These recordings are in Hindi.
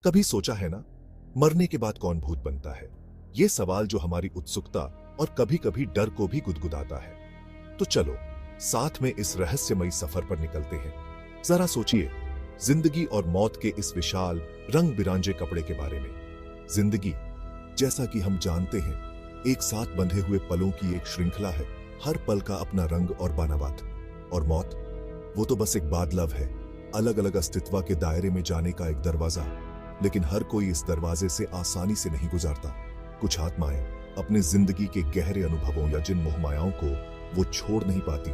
कभी सोचा है ना, मरने के बाद कौन भूत बनता है? ये सवाल जो हमारी उत्सुकता और कभी-कभी डर को भी गुदगुदाता है। तो चलो साथ में इस रहस्यमयी सफर पर निकलते हैं। जरा सोचिए, जिंदगी और मौत के इस विशाल रंग बिरांजे कपड़े के बारे में। जिंदगी, जैसा कि हम जानते हैं, एक साथ बंधे हुए पलों की एक श्रृंखला है, हर पल का अपना रंग और बानाबात। और मौत, वो तो बस एक बादलव है, अलग अलग अस्तित्व के दायरे में जाने का एक दरवाजा। लेकिन हर कोई इस दरवाजे से आसानी से नहीं गुजारता। कुछ आत्माएं अपने जिंदगी के गहरे अनुभवों या जिन मोहमायाओं को वो छोड़ नहीं पाती,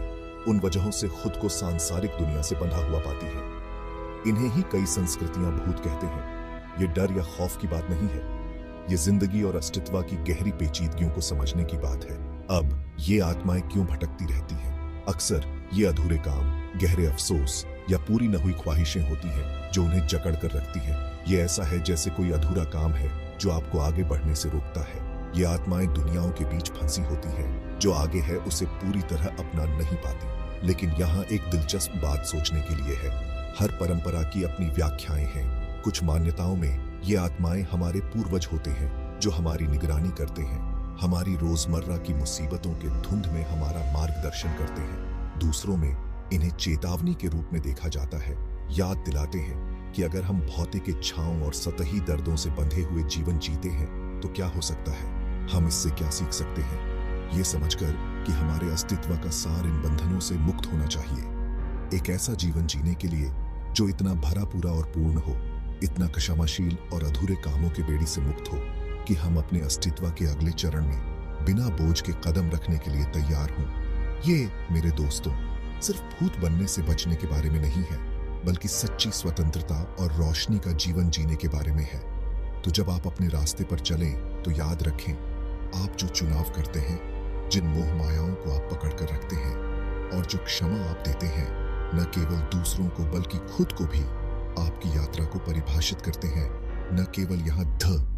उन वजहों से खुद को सांसारिक दुनिया से बंधा हुआ पाती हैं। इन्हें ही कई संस्कृतियां भूत कहते हैं। ये डर या खौफ की बात नहीं है, ये जिंदगी और अस्तित्व की गहरी पेचीदगियों को समझने की बात है। अब ये आत्माएं क्यों भटकती रहती हैं? अक्सर ये अधूरे काम, गहरे अफसोस या पूरी न हुई ख्वाहिशें होती हैं जो उन्हें जकड़ कर रखती हैं। ये ऐसा है जैसे कोई अधूरा काम है जो आपको आगे बढ़ने से रोकता है। ये आत्माएं दुनियाओं के बीच फंसी होती हैं, जो आगे है उसे पूरी तरह अपना नहीं पाती। लेकिन यहाँ एक दिलचस्प बात सोचने के लिए है। हर परंपरा की अपनी व्याख्याएं हैं। कुछ मान्यताओं में ये आत्माएं हमारे पूर्वज होते हैं जो हमारी निगरानी करते हैं, हमारी रोजमर्रा की मुसीबतों के धुंध में हमारा मार्गदर्शन करते हैं। दूसरों में इन्हें चेतावनी के रूप में देखा जाता है, याद दिलाते हैं कि अगर हम भौतिक इच्छाओं और सतही दर्दों से बंधे हुए जीवन जीते हैं तो क्या हो सकता है, हम इससे क्या सीख सकते हैं। ये समझकर कि हमारे अस्तित्व का सार इन बंधनों से मुक्त होना चाहिए। एक ऐसा जीवन जीने के लिए जो इतना भरा पूरा और पूर्ण हो, इतना क्षमाशील और अधूरे कामों के बेड़ी से मुक्त हो कि हम अपने अस्तित्व के अगले चरण में बिना बोझ के कदम रखने के लिए तैयार हों। ये मेरे दोस्तों, सिर्फ भूत बनने से बचने के बारे में नहीं है, बल्कि सच्ची स्वतंत्रता और रोशनी का जीवन जीने के बारे में है। तो जब आप अपने रास्ते पर चलें तो याद रखें, आप जो चुनाव करते हैं, जिन मोह मायाओं को आप पकड़ कर रखते हैं और जो क्षमा आप देते हैं, न केवल दूसरों को बल्कि खुद को भी आपकी यात्रा को परिभाषित करते हैं। न केवल यहाँ ध